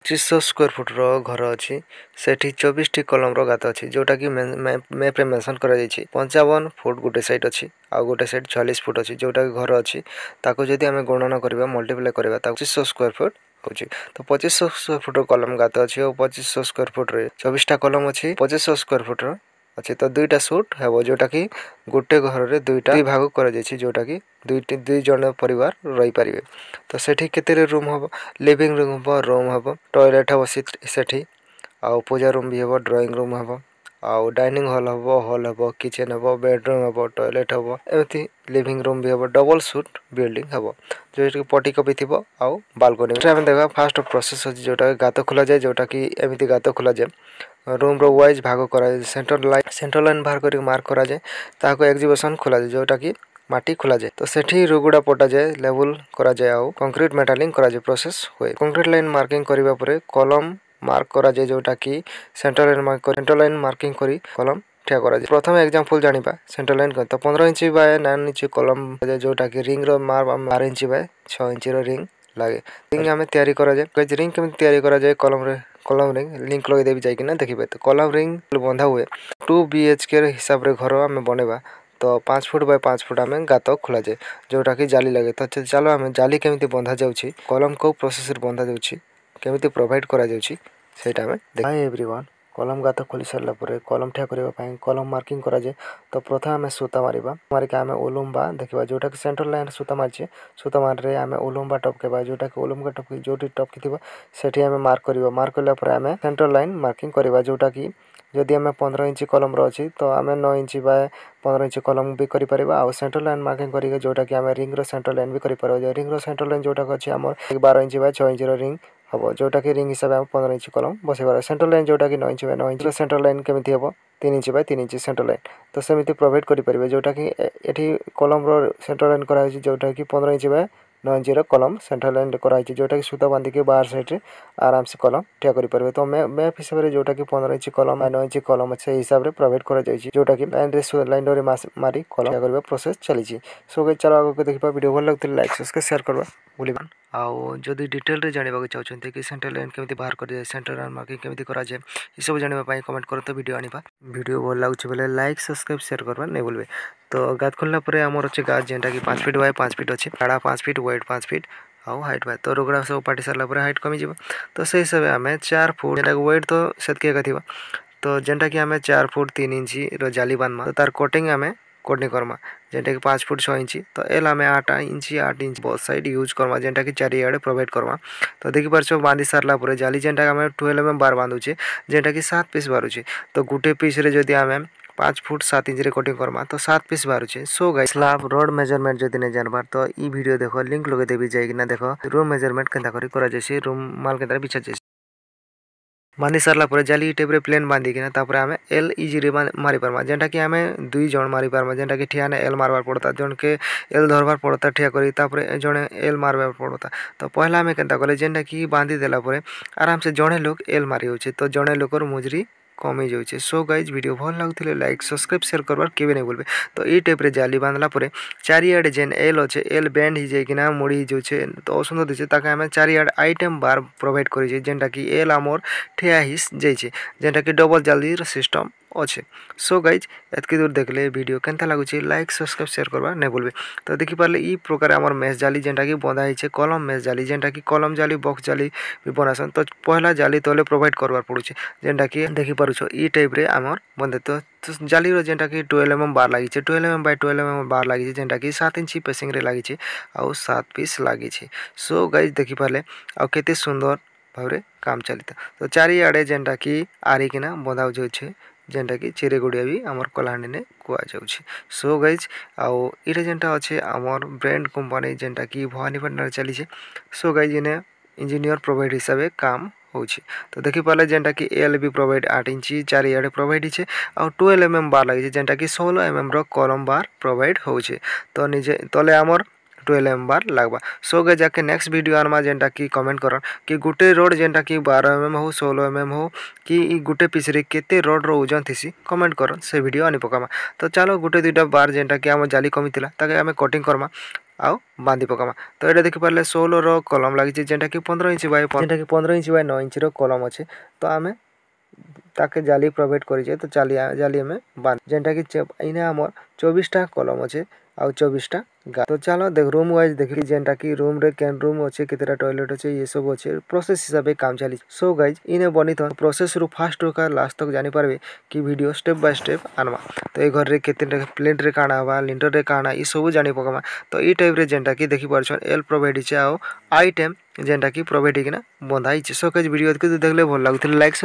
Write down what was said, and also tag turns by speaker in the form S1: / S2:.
S1: 2500 square foot घर अच्छी से 24 टी कलम गात अच्छी जोटा कि मैप रे मेंशन करा 55 फुट गोटे साइड अच्छी आउ गोटे साइड 46 फुट अच्छी जोटा कि घर अच्छी ताको जदि आम गणना करवा मल्टीप्लाई करवा 2500 स्क्वायर फुट होची तो 2500 स्क्वायर फुट कलम गात अच्छी और 2500 स्क्वायर फुट रे 24 टा कलम अच्छी 2500 स्क्वायर फुट अच्छे तो दुईटा सुट हे जोटा कि गोटे घर रे दुईटा भाग कर जोटा कि दुई जन परिवार रही पारे तो सेठी केते रूम हम लिविंग रूम हम रूम हम टॉयलेट हम सेठी आउ पूजा रूम भी हम ड्राइंग रूम हम आउ डाइनिंग हॉल हम किचन हम बेडरूम हम टॉयलेट हम एमती लिविंग रूम भी हम डबल सुट बिल्डिंग हम जो पटी कपी थी आउ बालकनी आम देखा फास्ट प्रोसेस अच्छी जोटा गात खोल जाए जोटा कि एमती गात खोल जाए रूम रो वाइज भाग कर सेंटर लाइन बाहर कर मार्क करा जाए ताको एक्जिबिशन खोल जाए जोटा कि माटी खोल जाए तो सेठी रुगुड़ा पटा जाए लेवल करा जाए आउ कंक्रीट मेटालिंग करा जाए प्रोसेस हुए कंक्रीट लाइन मार्किंग करबा परे कलम मार्क करा जाए जोटा कि सेंटर लाइन मार्किंग करी कलम ठिया करा जाए प्रथम एग्जांपल जानिबा सेंटर लाइन तो 15 इंच बाय 9 इंच कलम जोटा कि रिंग रो 12 इंच बाय 6 इंच रो रिंग लागे रिंग हमें तैयारी करा जाए रिंग केम तैयारी करा जाए कलम रिंग लिंक लगे देबी जाय कि ना देखिबे तो कलम रिंग बंधा हुए 2 BHK रे हिसाब रे घर हमें बनेबा तो 5 फुट बाय 5 फुट आम गात खोल जाए जोटा कि जाली लगे तो चलो आम जाली केमी बंधा जाऊँगी कलम को प्रोसेस बंधा जाऊँगी केमी प्रोवाइड करा जाऊँगी सेटा हमें हाय एवरीवन कलम गात खोली सारा पर कलम ठिया करने कलम मार्किंग करा जाए तो प्रथम आम सूता मारिबा मारिक आम ओलुम्बा देखा जोटा कि सेंटर लाइन सूता मारिचे सूता मारे आम ओलुम्बा टपकेबा जोटा कि ओलुम्बा टपकी जो टपकी थी सेठी आम मार्क करवा मार्क कला आम सेंटर लाइन मार्किंग करवा जोटा कि जदि आम 15 इंच कलम अच्छी तो आम 9 इंच बाय 15 इंच कलम भी कर आउ सेंटर लाइन मार्किंग करके जोटा कि आम रिंग रो सेंटर लाइन भी कर रिंग रो सेंटर लाइन जोटा अच्छी आम 12 इंच बाय 6 इंच रिंग हम जोटा कि रिंग हिसाब से 15 इंच कलम बसैबार सेंटर लाइन जोटा कि 9 inch by 9 inch centre line केमी हम 3 inch by 3 inch centre line तो सेमती प्रोवाइड करेंगे जोटा कि ये कलम रो सेंटर लाइन कराई जोटा कि 15 इंच बाय 9 इंच कलम सेंटर लाइन कराई जोटा कि सूता बांधिक बाहर साइड आराम से कलम ठिया करेंगे तो मैप हिसाब से जोटा कि 15 इंच कलम 9 इंच कलम अच्छे हिसाब से प्रोवाइड कर जोटा कि लाइन डोरी मारी कलम ठिया करवा प्रोसेस चली सो चलो आगे देखा वीडियो भल लगता लाइक सब्सक्राइब शेयर करवा भूलिबा आउ जदि डिटेल रे जानवा चाहते कि सेंटर लाइन केमी बाहर कर सेंटर लाइन मार्किंग केमी करा जाए ये सब जानवाई कमेंट कर तो वीडियो आनिबा वीडियो भल लगुच बोले लाइक सब्सक्राइब शेयर करवा नहीं भूलबे तो गात खोलना आमर अच्छे गात जेनटा कि 5 फीट बाय 5 फीट अच्छे काड़ा 5 फीट वेट 5 फीट आउ हाइट बाय तो रुगड़ा सब पाटी सारा हाइट कमी जाए तो से हिसाब से आम 4 फुट जेटा वेट तो सेतके थी तो जेनटा कि आम 4 फुट 3 इंच जाली बांधमा तो तार कटिंग आम कोडिंग करमा जेनटा कि 5 फुट 6 इंच तो एल आम 8 इंच बहुत साइड यूज करमा जेनटा कि चारिआडे प्रोवाइड करमा तो देखि पारछ बांधी सारा पर जाली जेनटा आम 12 mm बार बांधुचे जेनटा कि 7 पीस बारुचे तो गुटे पीस रे जदि आम 5 फुट 7 इंच रे कटिंग करमा तो 7 पीस बारुचे so guys slab rod measurement जदि नहीं जानबार तो ई वीडियो देखो लिंक लगे देबी जाय कि ना देखो रूम मेजरमेंट केनता करी करा जैसे रूम माल केनता बिछा जैसे बांधी सारा पर जाली टाइप रे प्लेन बांधिकिना तापर आम एल इजी मारी पार्मा जेनटा कि आम 2 जन मारी पार्मा जेनटा कि ठियाने एल मारबार पड़ता जन के एल धरबार पड़ता ठिया करी तापर जड़े एल मारबार पड़ता तो पहला आम केनता कले जेनटा कि बांधी देला परे आराम से जड़े लोग एल मारी होचे तो जड़े लोकर मुजरी कमी जाऊे सो गाइज वीडियो भल लगुले लाइक सब्सक्राइब शेयर करवार केवे नहीं बोलबे तो ये टाइप रे जाली बांधला परे चारिआडे जेन एल अच्छे एल बैंड ही जाइकिना मुड़ी जाऊे तो असुंदर दिखे ताके आम चारिआडे आइटम बार प्रोवाइड करें जेनटा कि एल आमर ठिया हिस जाइए जेनटा कि डबल जाली सिस्टम अच्छे सो गाइज एतकी दूर देखले वीडियो केनता लगुच लाइक सब्सक्राइब शेयर करवा नहीं भूलबे तो देखि पारे ई प्रकार आमर मेष जाली जेनटा कि बंधा है कलम मेष जाली जेनटा कि कलम जाली बक्स जाली भी बनासन तो पहला जाली तले प्रोवाइड करवार पड़ुचे जेनटा कि देखि पारुछ ई टाइप रे आमर बंधे तो जाली रो जेनटा कि 12 mm बार लगी 12 mm बाय 12 mm बार लगी जेनटा कि 7 इंच पेसिंग रे लगी आउ 7 पीस लगी सो गाइज देखि पारे आउ केते सुंदर भाव काम चलता तो चारिआडे जेनटा कि आरिकिना बंधा जाऊे जेनटा कि चिरे गुड़िया भी आमर कलाहांडी ने कहुच्छे सो गाइज आउ इटा जेनटा अच्छे आमर ब्रांड कंपनी जेनटा कि भवानीपाटना चली सो गाइज इने इंजीनियर प्रोवाइड हिसाब से काम होची तो देखि पारे जेनटा कि एल भी प्रोवाइड 8 इंच चारिआडे प्रोवाइड है आउ 12 mm बार लगी जेनटा कि 16 mm रो कलम बार प्रोवाइड होचे तो निजे तले आमर 12 mm बार लगवा सो गए जाके नेक्स्ट वीडियो आनमा जेनटा कि कमेंट कर कि गुटे रोड जेनटा कि 12 mm हो 16 mm हो कि गुटे पीस रे केते रोड रो ओजन थीसी कमेंट कर से वीडियो आनी पकामा तो चलो गुटे दुईटा बार जेनटा कि आम जाली कमी थिला ताके आमे कटिंग करमा आउ बांधी पकामा। तो ये देखिपारे 16 कलम लगी जेनटा कि 15 इंच बाय 9 इंच कलम अच्छे। तो आम ताके जाली प्रोवाइड करें तो जाली आम बांध जेनटा कि इने आमर 24टा कलम अच्छे आउ 24टा गा। तो चलो देख रूम वाइज देखी जेनटा कि रूम रे कैन रूम अच्छे केतेटा टॉयलेट अच्छे ये सब अच्छे प्रोसेस हिसाब से काम चली। सो गाइज इने बनी तो प्रोसेस रु फास्ट का लास्ट तक जानी पारबे कि वीडियो स्टेप बाय स्टेप आनमा। तो ये घर रे केते प्लेट रे काना हवा लिंटर रे काना ई सब जानी पकामा। तो ई टाइप रे जेनटा कि देखि पारछन एल प्रोवाइड हिचे आउ आई टाइम जेनटा कि प्रोवाइड हिकना बंधा हिचे। सो गाइज वीडियो देखले भल लागुथिले लाइक